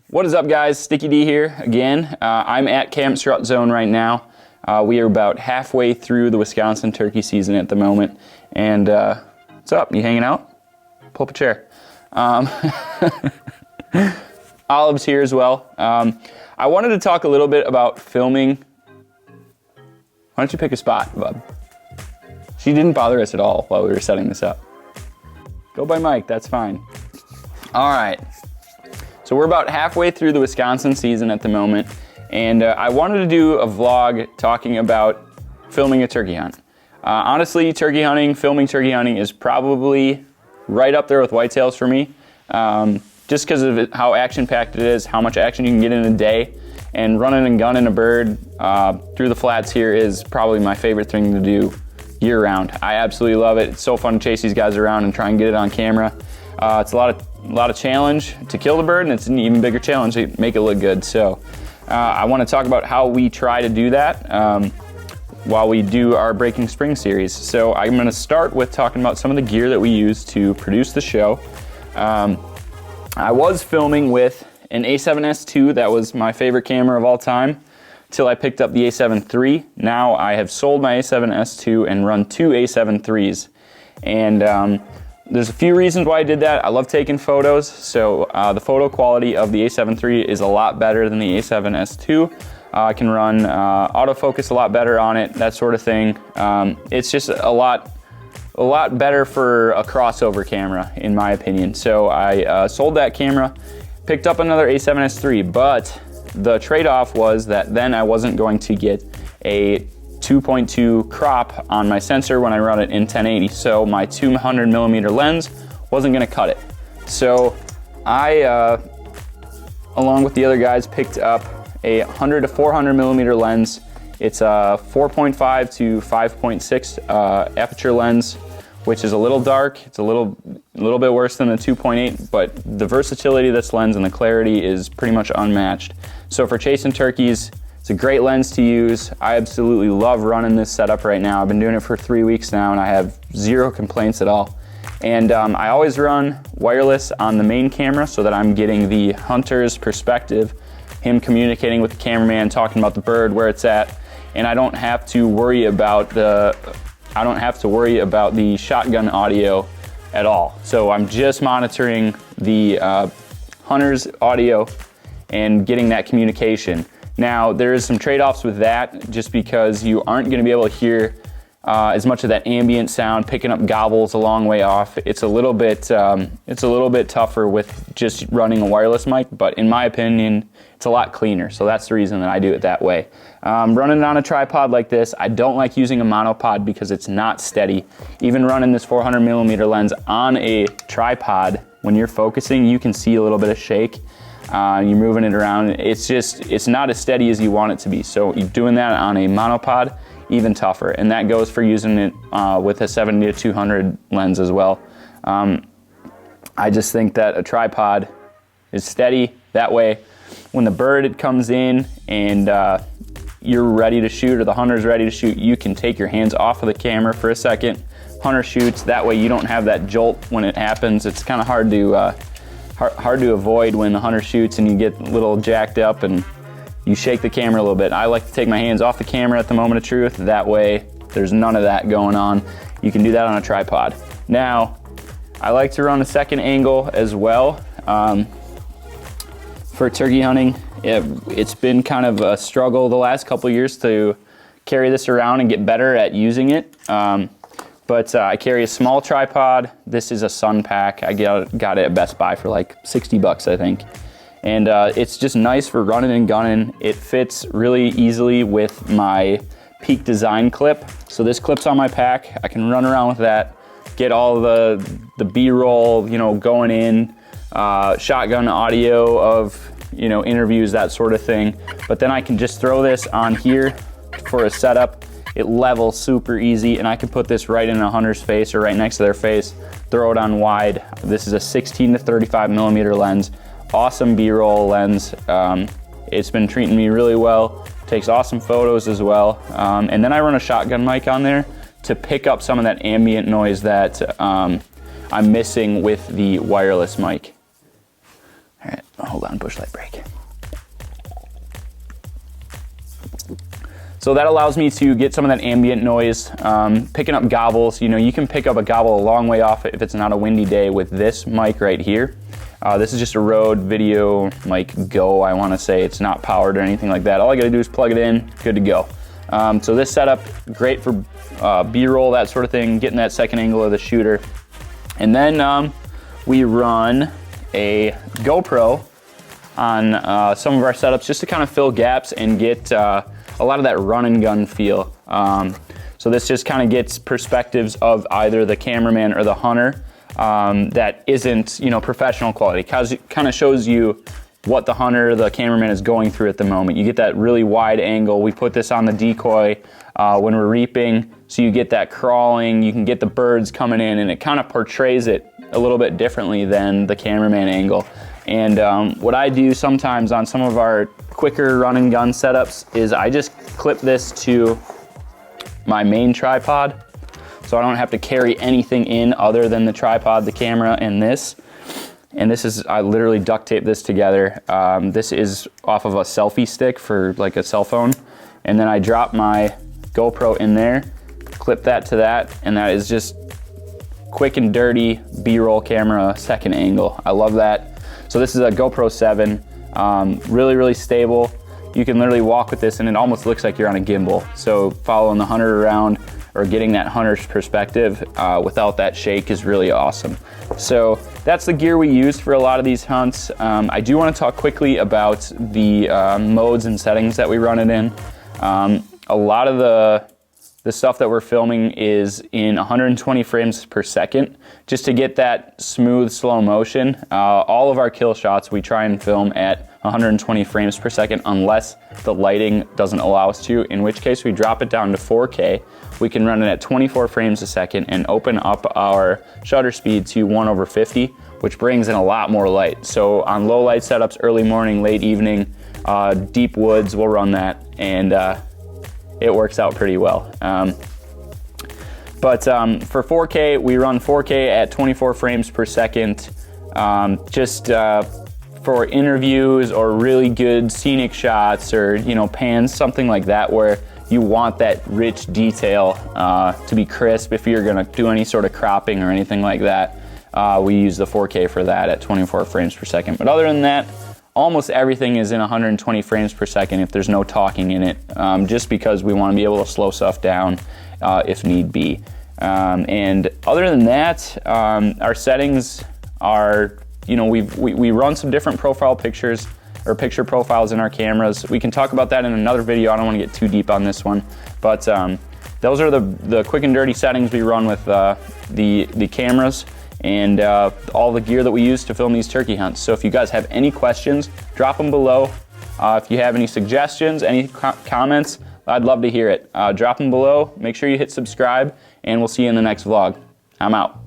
What is up, guys? Sticky D here again. I'm at Camp Strut Zone right now. We are about halfway through the Wisconsin turkey season at the moment. And what's up? You hanging out? Pull up a chair. Olive's here as well. I wanted to talk a little bit about filming. Why don't you pick a spot, bub? She didn't bother us at all while we were setting this up. Go by Mike, that's fine. All right. So we're about halfway through the Wisconsin season at the moment, and I wanted to do a vlog talking about filming a turkey hunt. Honestly, filming turkey hunting is probably right up there with whitetails for me, just because of how action-packed it is, how much action you can get in a day, and running and gunning a bird through the flats here is probably my favorite thing to do year-round. I absolutely love it. It's so fun to chase these guys around and try and get it on camera. It's a lot of challenge to kill the bird, and it's an even bigger challenge to make it look good. So I want to talk about how we try to do that while we do our Breaking Spring series. So I'm going to start with talking about some of the gear that we use to produce the show. I was filming with an A7S II. That was my favorite camera of all time till I picked up the A7 III. Now I have sold my A7S II and run two A7 IIIs. And there's a few reasons why I did that. I love taking photos, so the photo quality of the A7 III is a lot better than the A7S II. I can run autofocus a lot better on it, that sort of thing. It's just a lot better for a crossover camera, in my opinion. So I sold that camera, picked up another A7S III, but the trade-off was that then I wasn't going to get a 2.2 crop on my sensor when I run it in 1080, so my 200mm lens wasn't going to cut it. So I, along with the other guys, picked up a 100 to 400mm lens. It's a 4.5 to 5.6 aperture lens, which is a little dark. It's a little bit worse than the 2.8, but the versatility of this lens and the clarity is pretty much unmatched. So for chasing turkeys, it's a great lens to use. I absolutely love running this setup right now. I've been doing it for 3 weeks now, and I have zero complaints at all. And I always run wireless on the main camera so that I'm getting the hunter's perspective, him communicating with the cameraman, talking about the bird, where it's at, and I don't have to worry about the shotgun audio at all. So I'm just monitoring the hunter's audio and getting that communication. Now, there is some trade-offs with that, just because you aren't going to be able to hear as much of that ambient sound, picking up gobbles a long way off. It's a little bit tougher with just running a wireless mic, but in my opinion, it's a lot cleaner. So that's the reason that I do it that way. Running it on a tripod like this, I don't like using a monopod because it's not steady. Even running this 400mm lens on a tripod, when you're focusing, you can see a little bit of shake. You're moving it around. It's not as steady as you want it to be. So doing that on a monopod, even tougher. And that goes for using it with a 70 to 200 lens as well. I just think that a tripod is steady. That way, when the bird comes in and you're ready to shoot, or the hunter's ready to shoot, you can take your hands off of the camera for a second. Hunter shoots. That way you don't have that jolt when it happens. It's kind of hard to avoid when the hunter shoots and you get a little jacked up and you shake the camera a little bit. I like to take my hands off the camera at the moment of truth. That way there's none of that going on. You can do that on a tripod. Now, I like to run a second angle as well. For turkey hunting, it's been kind of a struggle the last couple years to carry this around and get better at using it. But I carry a small tripod. This is a Sun Pack. I got it at Best Buy for like 60 bucks, I think. And it's just nice for running and gunning. It fits really easily with my Peak Design clip. So this clips on my pack. I can run around with that, get all the B-roll, going in, shotgun audio of, interviews, that sort of thing. But then I can just throw this on here for a setup. It levels super easy, and I can put this right in a hunter's face or right next to their face, throw it on wide. This is a 16 to 35mm lens. Awesome B-roll lens. It's been treating me really well. Takes awesome photos as well. And then I run a shotgun mic on there to pick up some of that ambient noise that I'm missing with the wireless mic. All right, hold on, bush light brake. So that allows me to get some of that ambient noise, picking up gobbles. You know, you can pick up a gobble a long way off if it's not a windy day with this mic right here. This is just a Rode Video Mic Go, I want to say. It's not powered or anything like that. All I got to do is plug it in, good to go. So this setup, great for B-roll, that sort of thing, getting that second angle of the shooter. And then we run a GoPro on some of our setups just to kind of fill gaps and get a lot of that run and gun feel. So this just kind of gets perspectives of either the cameraman or the hunter that isn't, you know, professional quality. Kind of shows you what the hunter, the cameraman is going through at the moment. You get that really wide angle. We put this on the decoy when we're reaping, so you get that crawling, you can get the birds coming in, and it kind of portrays it a little bit differently than the cameraman angle. And what I do sometimes on some of our quicker run and gun setups is I just clip this to my main tripod, so I don't have to carry anything in other than the tripod, the camera, and this. And this is, I literally duct tape this together. This is off of a selfie stick for like a cell phone. And then I drop my GoPro in there, clip that to that, and that is just quick and dirty B-roll camera second angle. I love that. So this is a GoPro 7, really, really stable. You can literally walk with this and it almost looks like you're on a gimbal. So following the hunter around or getting that hunter's perspective without that shake is really awesome. So that's the gear we use for a lot of these hunts. I do want to talk quickly about the modes and settings that we run it in. A lot of the stuff that we're filming is in 120 frames per second, just to get that smooth slow motion. All of our kill shots we try and film at 120 frames per second unless the lighting doesn't allow us to, in which case we drop it down to 4K. We can run it at 24 frames a second and open up our shutter speed to 1/50, which brings in a lot more light. So on low light setups, early morning, late evening, deep woods, we'll run that, and it works out pretty well. But for 4K, we run 4K at 24 frames per second, just for interviews or really good scenic shots, or, you know, pans, something like that, where you want that rich detail to be crisp. If you're gonna do any sort of cropping or anything like that, we use the 4K for that at 24 frames per second. But other than that, almost everything is in 120 frames per second if there's no talking in it, just because we want to be able to slow stuff down if need be. And other than that, our settings are, you know, we run some different profile pictures or picture profiles in our cameras. We can talk about that in another video. I don't want to get too deep on this one, but those are the quick and dirty settings we run with the cameras and all the gear that we use to film these turkey hunts. So if you guys have any questions, drop them below. If you have any suggestions, any comments, I'd love to hear it. Drop them below. Make sure you hit subscribe, and we'll see you in the next vlog. I'm out.